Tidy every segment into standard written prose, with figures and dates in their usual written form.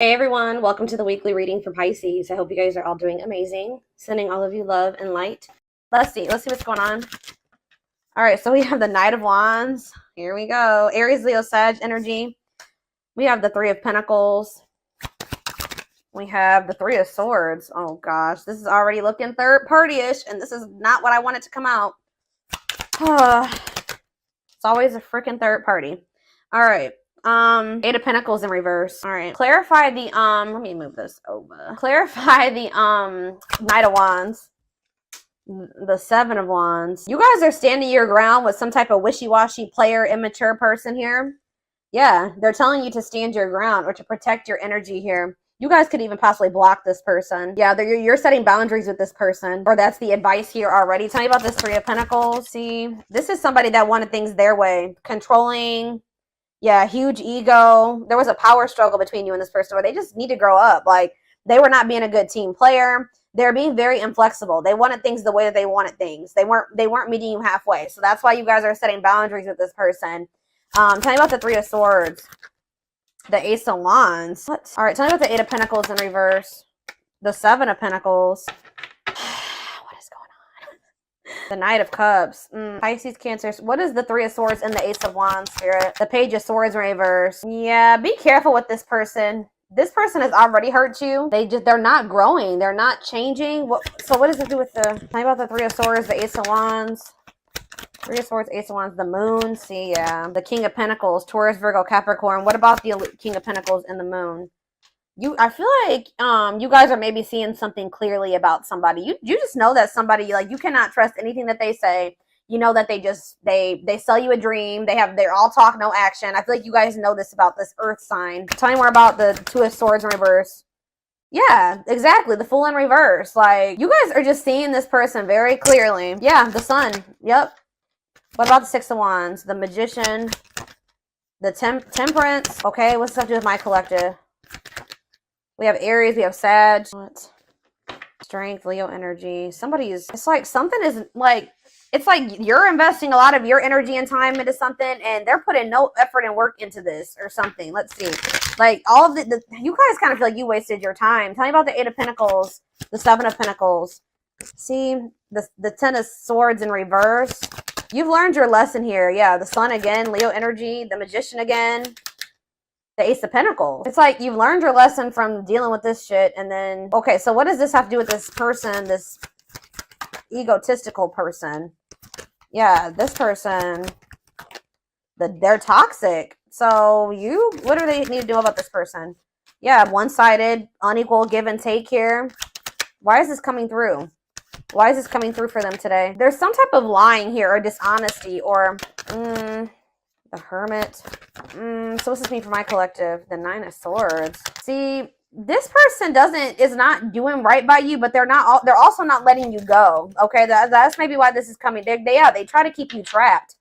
Hey everyone, welcome to the weekly reading for Pisces. I hope you guys are all doing amazing. Sending all of you love and light. Let's see what's going on. All right, so we have the Knight of Wands. Here we go. Aries, Leo, Sag energy. We have the Three of Pentacles. We have the Three of Swords. Oh gosh, this is already looking third party-ish, and this is not what I wanted to come out. It's always a freaking third party. All right. Eight of Pentacles in reverse. All right. Clarify the, let me move this over. Clarify the, Knight of Wands. The Seven of Wands. You guys are standing your ground with some type of wishy-washy player, immature person here. Yeah, they're telling you to stand your ground or to protect your energy here. You guys could even possibly block this person. Yeah, you're setting boundaries with this person, or that's the advice here already. Tell me about this Three of Pentacles. See, this is somebody that wanted things their way. Controlling. Yeah, huge ego. There was a power struggle between you and this person where they just need to grow up. Like, they were not being a good team player. They're being very inflexible. They wanted things the way that they wanted things. They weren't meeting you halfway. So that's why you guys are setting boundaries with this person. Tell me about the Three of Swords. The Ace of Wands. What? All right, tell me about the Eight of Pentacles in reverse. The Seven of Pentacles. What is going on? The Knight of Cups. Pisces, Cancer. What is the Three of Swords and the Ace of Wands, Spirit? The Page of Swords in reverse. Yeah, be careful with this person. This person has already hurt you. They're not growing. They're not changing. So what does it do with the... Tell me about the Three of Swords, the Ace of Wands. Three of Swords, Ace of Wands, the Moon. See, yeah. The King of Pentacles, Taurus, Virgo, Capricorn. What about the King of Pentacles and the Moon? I feel like you guys are maybe seeing something clearly about somebody. You just know that somebody, like, you cannot trust anything that they say. You know that they sell you a dream. They're all talk, no action. I feel like you guys know this about this Earth sign. Tell me more about the Two of Swords in reverse. Yeah, exactly. The Fool in reverse. Like, you guys are just seeing this person very clearly. Yeah, the Sun. Yep. What about the Six of Wands? The Magician. The Temperance. Okay, what's up with my collective? We have Aries. We have Sag. What? Strength, Leo energy. It's like something is like, it's like you're investing a lot of your energy and time into something, and they're putting no effort and work into this or something. Let's see. Like, all of you guys kind of feel like you wasted your time. Tell me about the Eight of Pentacles, the Seven of Pentacles. See, the Ten of Swords in reverse. You've learned your lesson here. Yeah, the Sun again, Leo energy, the Magician again, the Ace of Pentacles. It's like you've learned your lesson from dealing with this shit, and then, okay, so what does this have to do with this person, this egotistical person? Yeah, this person, they're toxic. So what do they need to do about this person? Yeah, one-sided, unequal give and take here. Why is this coming through? Why is this coming through for them today? There's some type of lying here or dishonesty or the Hermit. So what's this mean for my collective? The Nine of Swords. See, this person is not doing right by you, but they're also not letting you go. Okay, that's maybe why this is coming. They try to keep you trapped.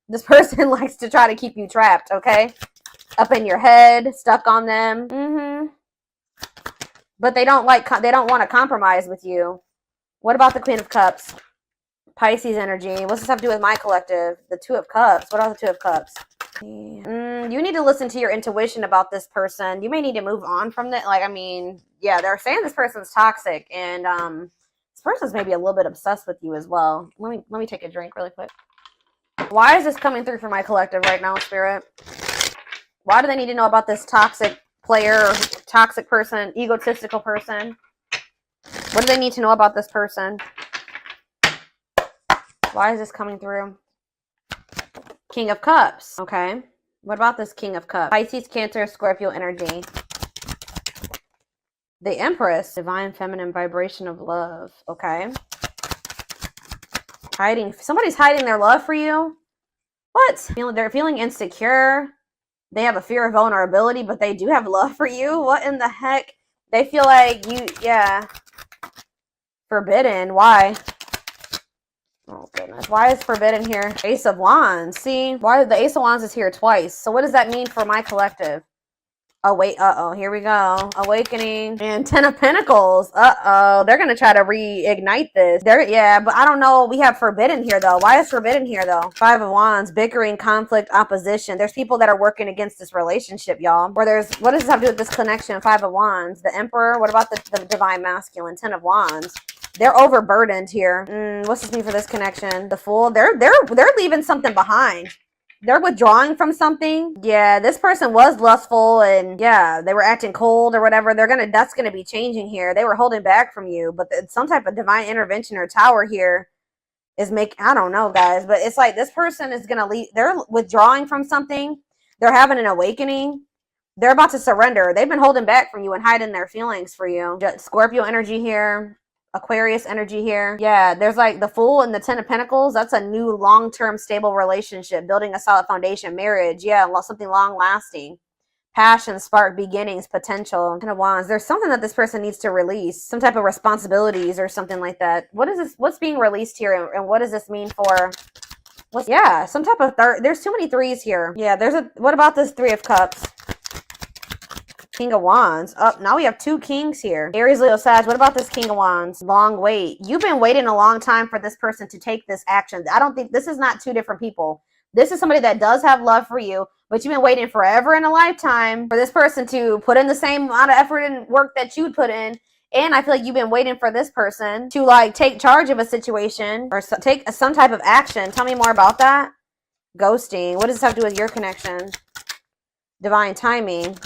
This person likes to try to keep you trapped, okay? Up in your head, stuck on them. But they don't want to compromise with you. What about the Queen of Cups? Pisces energy. What's this have to do with my collective? The Two of Cups. What are the Two of Cups? You need to listen to your intuition about this person. You may need to move on from that. Like, I mean, yeah, they're saying this person's toxic, and this person's maybe a little bit obsessed with you as well. Let me take a drink really quick. Why is this coming through for my collective right now, Spirit? Why do they need to know about this toxic player, toxic person, egotistical person? What do they need to know about this person? Why is this coming through? King of Cups. Okay. What about this King of Cups? Pisces, Cancer, Scorpio energy. The Empress. Divine feminine vibration of love. Okay. Somebody's hiding their love for you. What? They're feeling insecure. They have a fear of vulnerability, but they do have love for you. What in the heck? They feel like yeah. Forbidden. Why? Oh, goodness. Why is forbidden here? Ace of Wands. See? Why the Ace of Wands is here twice. So what does that mean for my collective? Oh, wait. Uh-oh. Here we go. Awakening. And Ten of Pentacles. Uh-oh. They're going to try to reignite this. Yeah, but I don't know. We have Forbidden here, though. Why is Forbidden here, though? Five of Wands. Bickering, conflict, opposition. There's people that are working against this relationship, y'all. What does this have to do with this connection? Five of Wands. The Emperor. What about the Divine Masculine? Ten of Wands. They're overburdened here. What's this mean for this connection? The Fool. They're leaving something behind. They're withdrawing from something. Yeah, this person was lustful and yeah, they were acting cold or whatever. That's gonna be changing here. They were holding back from you, but some type of divine intervention or tower here is I don't know, guys, but it's like this person is gonna leave. They're withdrawing from something. They're having an awakening. They're about to surrender. They've been holding back from you and hiding their feelings for you. Scorpio energy here. Aquarius energy here. Yeah, there's like the Fool and the Ten of Pentacles. That's a new long-term stable relationship, building a solid foundation, marriage. Yeah, something long-lasting. Passion, spark, beginnings, potential. Ten of Wands. There's something that this person needs to release. Some type of responsibilities or something like that. What is this? What's being released here? And what does this mean for... Yeah, some type of there's too many threes here. Yeah, what about this Three of Cups? King of Wands. Oh, now we have two kings here. Aries, Leo, Sag. What about this King of Wands? Long wait. You've been waiting a long time for this person to take this action. I don't think this is not two different people. This is somebody that does have love for you, but you've been waiting forever in a lifetime for this person to put in the same amount of effort and work that you'd put in. And I feel like you've been waiting for this person to like take charge of a situation or take some type of action. Tell me more about that. Ghosting. What does this have to do with your connection? Divine timing.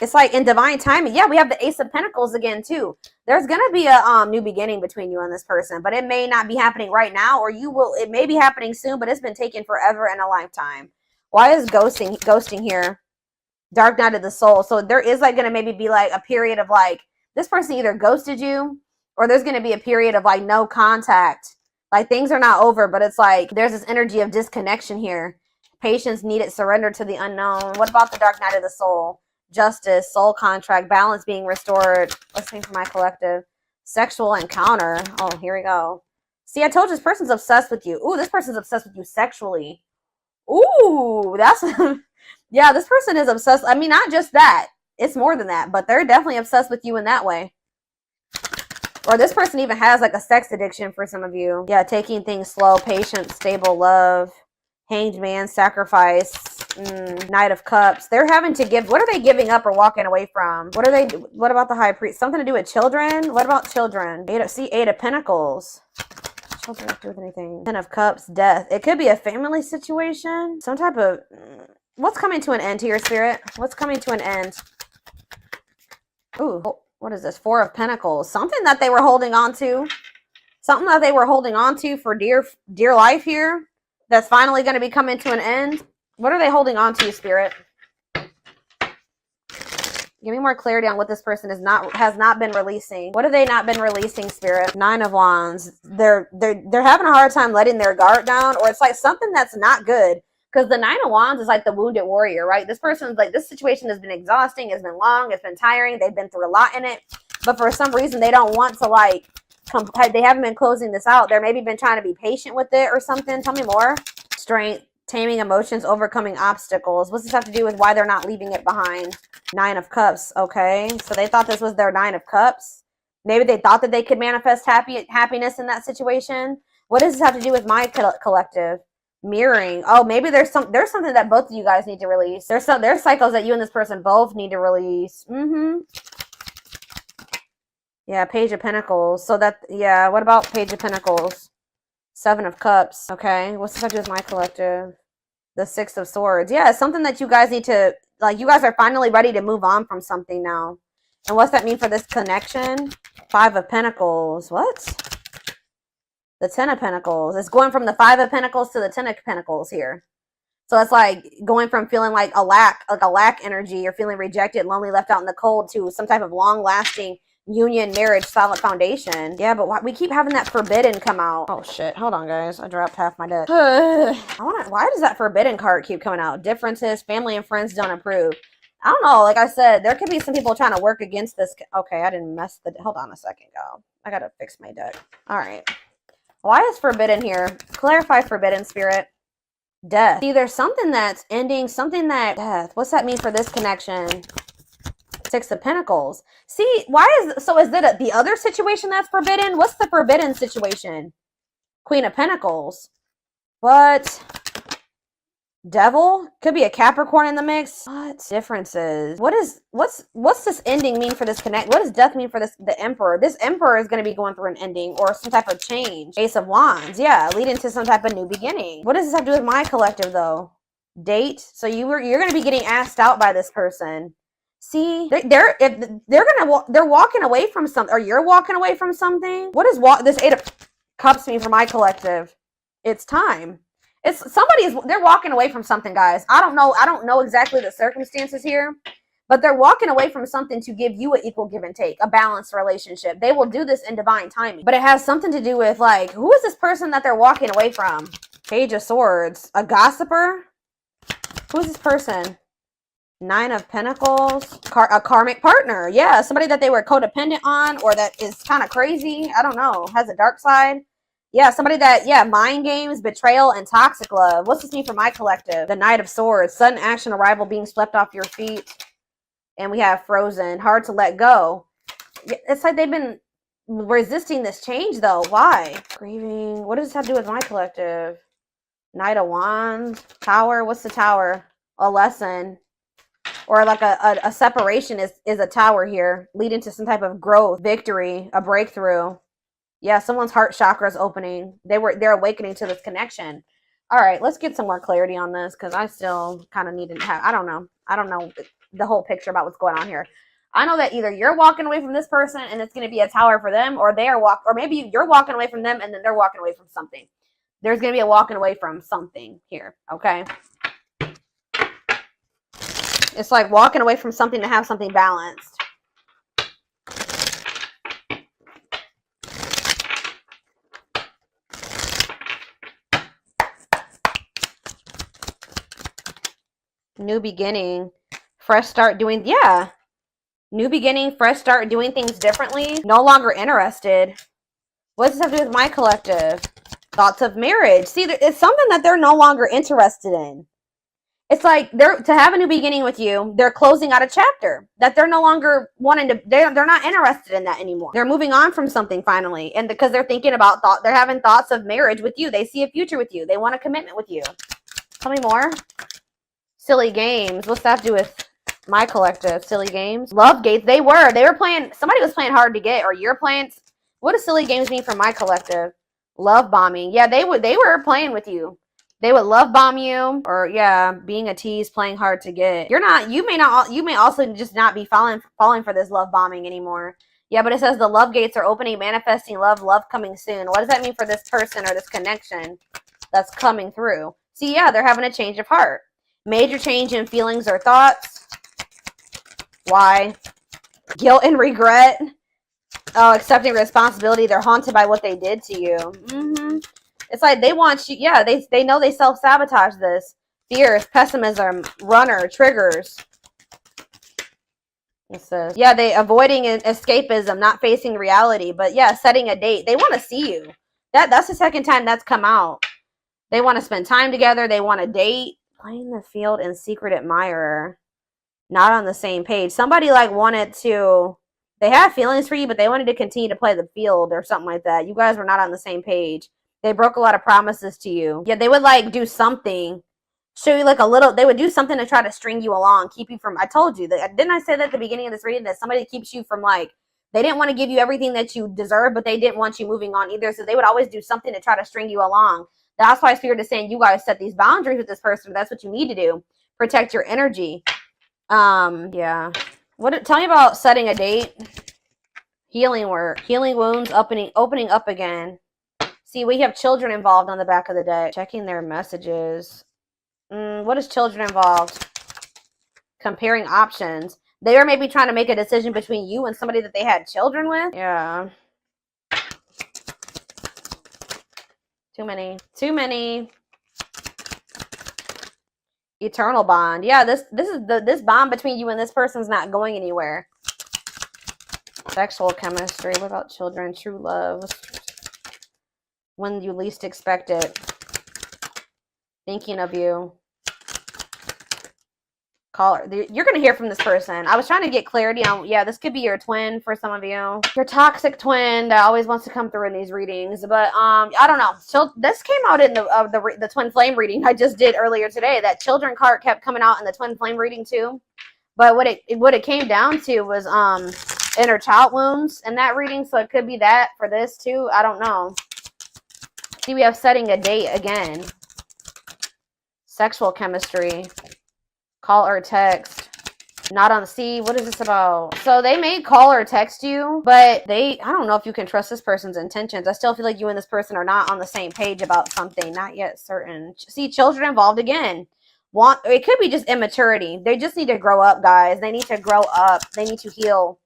It's like in divine timing. Yeah, we have the Ace of Pentacles again, too. There's going to be a new beginning between you and this person, but it may not be happening right now, or it may be happening soon, but it's been taken forever and a lifetime. Why is ghosting here? Dark night of the soul. So there is like going to maybe be like a period of like, this person either ghosted you, or there's going to be a period of like no contact. Like things are not over, but it's like there's this energy of disconnection here. Patience needed, surrender to the unknown. What about the dark night of the soul? Justice, soul contract, balance being restored. Let's see for my collective. Sexual encounter. Oh, here we go. See, I told you this person's obsessed with you. Ooh, this person's obsessed with you sexually. Ooh, that's... yeah, this person is obsessed. I mean, not just that. It's more than that, but they're definitely obsessed with you in that way. Or this person even has like a sex addiction for some of you. Yeah, taking things slow, patient, stable love. Hanged man, sacrifice, Knight of Cups. They're having to give. What are they giving up or walking away from? What about the High Priest? Something to do with children? What about children? Eight of Pentacles. Children don't do with anything. Ten of Cups, death. It could be a family situation. Some type of... What's coming to an end here, Spirit? What's coming to an end? Ooh, what is this? Four of Pentacles. Something that they were holding on to. Something that they were holding on to for dear life here. That's finally going to be coming to an end. What are they holding on to, Spirit? Give me more clarity on what this person has not been releasing. What have they not been releasing, Spirit? Nine of Wands. They're having a hard time letting their guard down, or it's like something that's not good. Because the Nine of Wands is like the wounded warrior, right? This person's like, this situation has been exhausting, it's been long, it's been tiring, they've been through a lot in it. But for some reason, they don't want to like... They haven't been closing this out. They're maybe been trying to be patient with it or something. Tell me more. Strength, taming emotions, overcoming obstacles. What's this have to do with why they're not leaving it behind? Nine of Cups. Okay, so they thought this was their Nine of Cups. Maybe they thought that they could manifest happiness in that situation. What does this have to do with my collective? Mirroring. Oh, maybe there's something that both of you guys need to release. There's cycles that you and this person both need to release. Yeah, Page of Pentacles. So that, yeah, what about Page of Pentacles? Seven of Cups. Okay, what's this have to do with my collective? The Six of Swords. Yeah, it's something that you guys need to, like, you guys are finally ready to move on from something now. And what's that mean for this connection? Five of Pentacles. What? The Ten of Pentacles. It's going from the Five of Pentacles to the Ten of Pentacles here. So it's like going from feeling like a lack energy, or feeling rejected, lonely, left out in the cold, to some type of long-lasting union, marriage, solid foundation. Yeah, but we keep having that forbidden come out. Oh shit, hold on guys, I dropped half my deck. Why does that forbidden card keep coming out? Differences, family and friends don't approve. I don't know, like I said, there could be some people trying to work against this. Okay, I didn't mess hold on a second, go. I gotta fix my deck. All right, why is forbidden here? Clarify forbidden, Spirit. Death. See, there's something that's ending, something that... Death. What's that mean for this connection? Six of Pentacles. See, why is it the other situation that's forbidden? What's the forbidden situation? Queen of Pentacles. What? Devil? Could be a Capricorn in the mix. What differences? What's this ending mean for this connect? What does death mean for the Emperor? This Emperor is going to be going through an ending or some type of change. Ace of Wands. Yeah, leading to some type of new beginning. What does this have to do with my collective though? Date. So you're going to be getting asked out by this person. See, they're walking away from something, or you're walking away from something. What does this Eight of Cups mean for my collective? It's time. They're walking away from something, guys. I don't know exactly the circumstances here, but they're walking away from something to give you an equal give and take, a balanced relationship. They will do this in divine timing, but it has something to do with, like, who is this person that they're walking away from? Page of Swords. A gossiper? Who's this person? Nine of Pentacles. A karmic partner. Yeah, somebody that they were codependent on, or that is kind of crazy. I don't know. Has a dark side. Yeah, somebody that, mind games, betrayal, and toxic love. What's this mean for my collective? The Knight of Swords. Sudden action, arrival, being swept off your feet. And we have Frozen. Hard to let go. It's like they've been resisting this change, though. Why? Grieving. What does this have to do with my collective? Knight of Wands. Tower. What's the Tower? A lesson. Or like a separation is a tower here. Leading to some type of growth, victory, a breakthrough. Yeah, someone's heart chakra is opening. They're awakening to this connection. All right, let's get some more clarity on this, because I still kind of need to have, I don't know the whole picture about what's going on here. I know that either you're walking away from this person and it's going to be a tower for them, or or maybe you're walking away from them and then they're walking away from something. There's going to be a walking away from something here, okay? It's like walking away from something to have something balanced. New beginning, fresh start doing, new beginning, fresh start doing things differently. No longer interested. What does this have to do with my collective? Thoughts of marriage. See, it's something that they're no longer interested in. It's like to have a new beginning with you, they're closing out a chapter that they're no longer wanting to, they're not interested in that anymore. They're moving on from something finally. And because they're thinking about they're having thoughts of marriage with you. They see a future with you. They want a commitment with you. Tell me more. Silly games. What's that have to do with my collective? Silly games. Love gates. They were playing, somebody was playing hard to get, or you're playing. What does silly games mean for my collective? Love bombing. Yeah, they were playing with you. They would love bomb you, or being a tease, playing hard to get. You may also just not be falling for this love bombing anymore. Yeah, but it says the love gates are opening, manifesting love coming soon. What does that mean for this person or this connection that's coming through? See, they're having a change of heart. Major change in feelings or thoughts. Why? Guilt and regret. Oh, accepting responsibility. They're haunted by what they did to you. It's like they want you. Yeah, they know they self-sabotage this. Fears, pessimism, runner, triggers. It says, they avoiding escapism, not facing reality. But setting a date. They want to see you. That's the second time that's come out. They want to spend time together. They want to date. Playing the field and secret admirer. Not on the same page. Somebody wanted to, they have feelings for you, but they wanted to continue to play the field or something like that. You guys were not on the same page. They broke a lot of promises to you. Yeah, they would do something, show you they would do something to try to string you along, keep you from, I told you that, didn't I say that at the beginning of this reading, that somebody keeps you from they didn't want to give you everything that you deserve, but they didn't want you moving on either. So they would always do something to try to string you along. That's why Spirit is saying you guys set these boundaries with this person. That's what you need to do. Protect your energy. Tell me about setting a date. Healing work. Healing wounds, opening up again. See, we have children involved on the back of the deck. Checking their messages. What is children involved? Comparing options. They are maybe trying to make a decision between you and somebody that they had children with. Yeah. Too many. Eternal bond. Yeah, this bond between you and this person's not going anywhere. Sexual chemistry. What about children? True love. When you least expect it. Thinking of you. Caller, you're going to hear from this person. I was trying to get clarity on, yeah, this could be your twin for some of you. Your toxic twin that always wants to come through in these readings. But I don't know. So this came out in the twin flame reading I just did earlier today. That children card kept coming out in the twin flame reading too. But what it came down to was inner child wounds in that reading. So it could be that for this too. I don't know. See, we have setting a date again. Sexual chemistry. Call or text. Not on the sea. What is this about? So they may call or text you, but I don't know if you can trust this person's intentions. I still feel like you and this person are not on the same page about something. Not yet certain. See, children involved again. It could be just immaturity. They just need to grow up, guys. They need to grow up. They need to heal.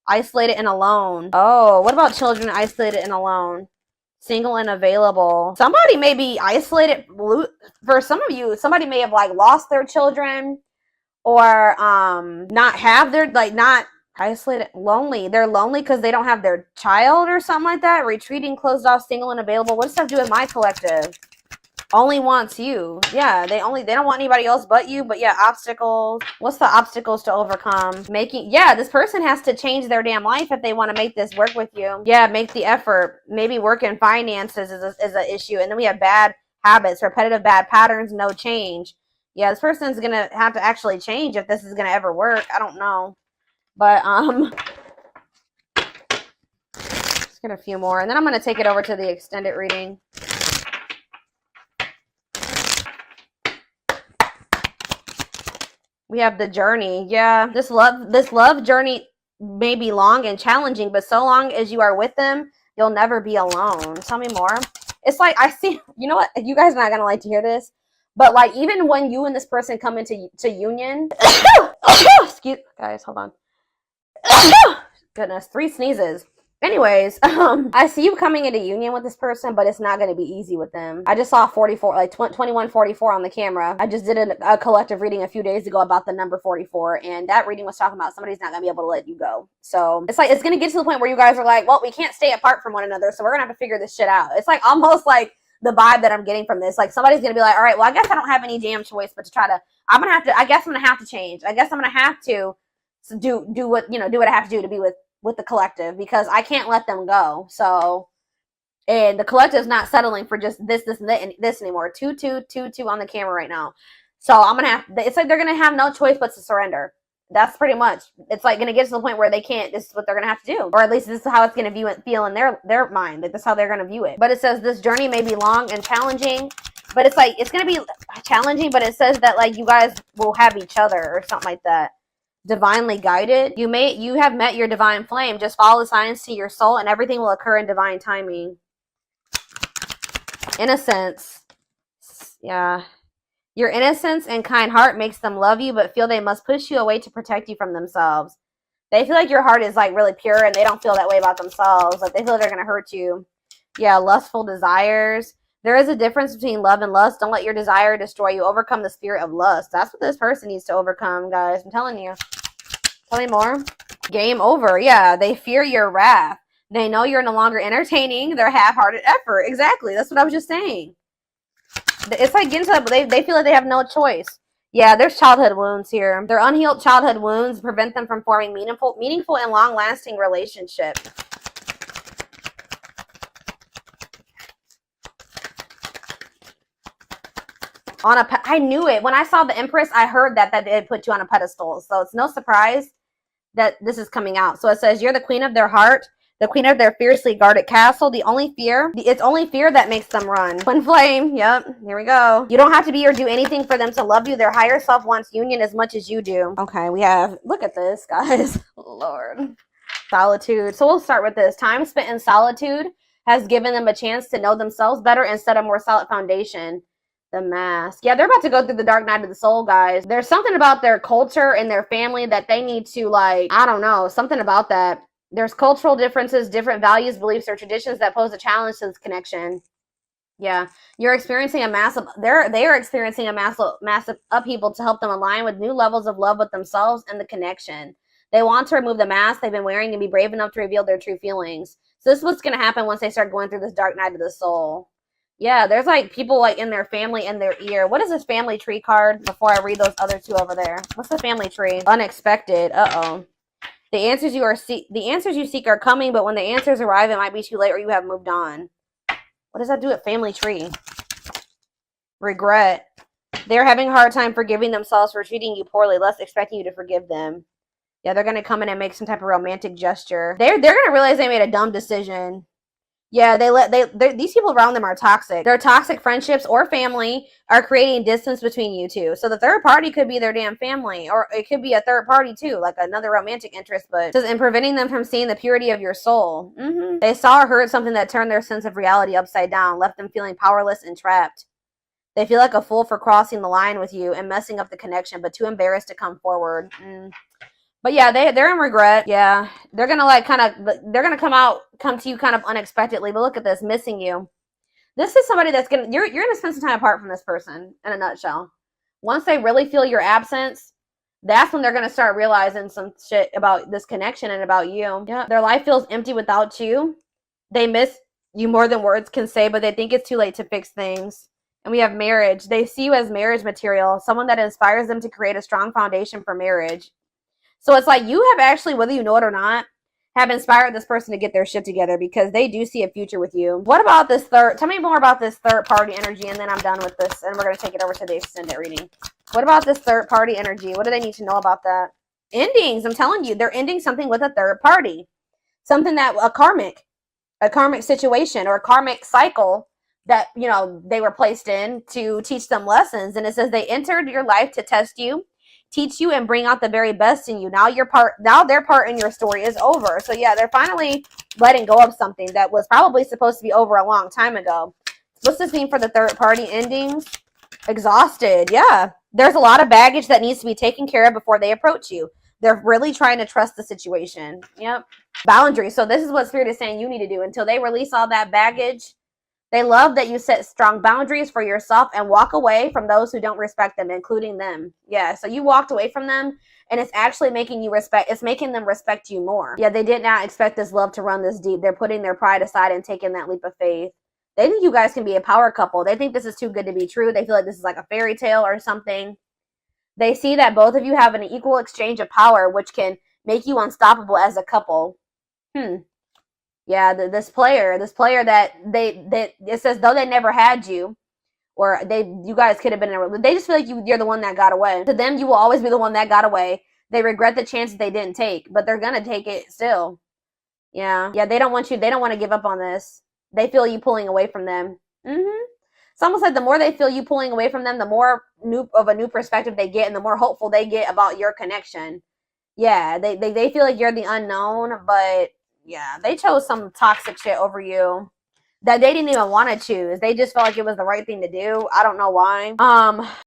Isolated and alone. Oh, what about children isolated and alone? Single and available. Somebody may be isolated. For some of you, somebody may have like lost their children. Or not have their, like, not isolated, lonely. They're lonely because they don't have their child or something like that. Retreating, closed off, single, and available. What does that have to do with my collective? Only wants you. Yeah, they don't want anybody else but you. But yeah, obstacles. What's the obstacles to overcome? This person has to change their damn life if they want to make this work with you. Yeah, make the effort. Maybe work in finances is an issue. And then we have bad habits, repetitive bad patterns, no change. Yeah, this person's going to have to actually change if this is going to ever work. I don't know. But, let's get a few more. And then I'm going to take it over to the extended reading. We have the journey. Yeah, this love journey may be long and challenging, but so long as you are with them, you'll never be alone. Tell me more. It's like, I see, you know what? You guys are not going to like to hear this. But like, even when you and this person come into union, excuse, guys, hold on. Goodness, 3 sneezes. Anyways, I see you coming into union with this person, but it's not going to be easy with them. I just saw 44, like 2144 on the camera. I just did a collective reading a few days ago about the number 44, and that reading was talking about somebody's not going to be able to let you go. So it's like, it's going to get to the point where you guys are like, well, we can't stay apart from one another, so we're going to have to figure this shit out. It's like almost like the vibe that I'm getting from this. Like, somebody's going to be like, all right, well, I guess I don't have any damn choice but to try to, I guess I'm going to have to change. I guess I'm going to have to do what, do what I have to do to be with the collective, because I can't let them go. So, and the collective's not settling for just this and this anymore. 2 on the camera right now. So I'm going to have, it's like they're going to have no choice but to surrender. That's pretty much, it's like going to get to the point where they can't, this is what they're going to have to do. Or at least this is how it's going to feel in their mind. Like, this is how they're going to view it. But it says this journey may be long and challenging, but it's like, it's going to be challenging, but it says that like you guys will have each other or something like that. Divinely guided. You have met your divine flame. Just follow the signs to your soul and everything will occur in divine timing. Innocence. Yeah. Your innocence and kind heart makes them love you, but feel they must push you away to protect you from themselves. They feel like your heart is like really pure and they don't feel that way about themselves. Like, they feel they're going to hurt you. Yeah, lustful desires. There is a difference between love and lust. Don't let your desire destroy you. Overcome the spirit of lust. That's what this person needs to overcome, guys. I'm telling you. Tell me more. Game over. Yeah, they fear your wrath. They know you're no longer entertaining their half-hearted effort. Exactly. That's what I was just saying. It's like getting to, they feel like they have no choice. Yeah, there's childhood wounds here. Their unhealed childhood wounds prevent them from forming meaningful and long-lasting relationships. I knew it. When I saw the Empress, I heard that they put you on a pedestal. So it's no surprise that this is coming out. So it says, you're the queen of their heart, the queen of their fiercely guarded castle. It's only fear that makes them run. Twin flame. Yep. Here we go. You don't have to be or do anything for them to love you. Their higher self wants union as much as you do. Okay, we have, look at this, guys. Lord. Solitude. So we'll start with this. Time spent in solitude has given them a chance to know themselves better and set a more solid foundation. The mask. Yeah, they're about to go through the dark night of the soul, guys. There's something about their culture and their family that they need to, like, I don't know, something about that. There's cultural differences, different values, beliefs, or traditions that pose a challenge to this connection. Yeah, you're experiencing a massive, they are experiencing a massive upheaval to help them align with new levels of love with themselves and the connection. They want to remove the mask they've been wearing and be brave enough to reveal their true feelings. So this is what's going to happen once they start going through this dark night of the soul. Yeah, there's like people like in their family in their ear. What is this family tree card before I read those other two over there? What's the family tree? Unexpected. Uh-oh. The answers you seek are coming, but when the answers arrive, it might be too late or you have moved on. What does that do at family tree? Regret. They're having a hard time forgiving themselves for treating you poorly, less expecting you to forgive them. Yeah, they're gonna come in and make some type of romantic gesture. They're gonna realize they made a dumb decision. Yeah, these people around them are toxic. Their toxic friendships or family are creating distance between you two. So the third party could be their damn family, or it could be a third party too, like another romantic interest, but just in preventing them from seeing the purity of your soul. They saw or heard something that turned their sense of reality upside down, left them feeling powerless and trapped. They feel like a fool for crossing the line with you and messing up the connection, but too embarrassed to come forward. But yeah, they're in regret. Yeah, they're gonna like they're gonna come to you kind of unexpectedly. But look at this, missing you. This is somebody that's you're gonna spend some time apart from this person. In a nutshell, once they really feel your absence, that's when they're gonna start realizing some shit about this connection and about you. Yeah, their life feels empty without you. They miss you more than words can say, but they think it's too late to fix things. And we have marriage. They see you as marriage material, someone that inspires them to create a strong foundation for marriage. So it's like you have actually, whether you know it or not, have inspired this person to get their shit together because they do see a future with you. What about this tell me more about this third party energy, and then I'm done with this and we're going to take it over to the extended reading. What about this third party energy? What do they need to know about that? Endings. I'm telling you, they're ending something with a third party. Something that a karmic situation or a karmic cycle that, you know, they were placed in to teach them lessons. And it says they entered your life to test you, teach you, and bring out the very best in you. Now their part in your story is over. So yeah, they're finally letting go of something that was probably supposed to be over a long time ago. What's this mean for the third party endings? Exhausted. Yeah, there's a lot of baggage that needs to be taken care of before they approach you. They're really trying to trust the situation. Yep. Boundaries. So this is what Spirit is saying you need to do until they release all that baggage. They love that you set strong boundaries for yourself and walk away from those who don't respect them, including them. Yeah, so you walked away from them, and it's actually making them respect you more. Yeah, they did not expect this love to run this deep. They're putting their pride aside and taking that leap of faith. They think you guys can be a power couple. They think this is too good to be true. They feel like this is like a fairy tale or something. They see that both of you have an equal exchange of power, which can make you unstoppable as a couple. Yeah, this player that it says though they never had you, or you guys could have been in a, they just feel like you're the one that got away. To them, you will always be the one that got away. They regret the chances they didn't take, but they're gonna take it still. Yeah, they don't want to give up on this. They feel you pulling away from them. It's almost like the more they feel you pulling away from them, the more of a new perspective they get, and the more hopeful they get about your connection. Yeah, they feel like you're the unknown, but yeah, they chose some toxic shit over you that they didn't even want to choose. They just felt like it was the right thing to do. I don't know why.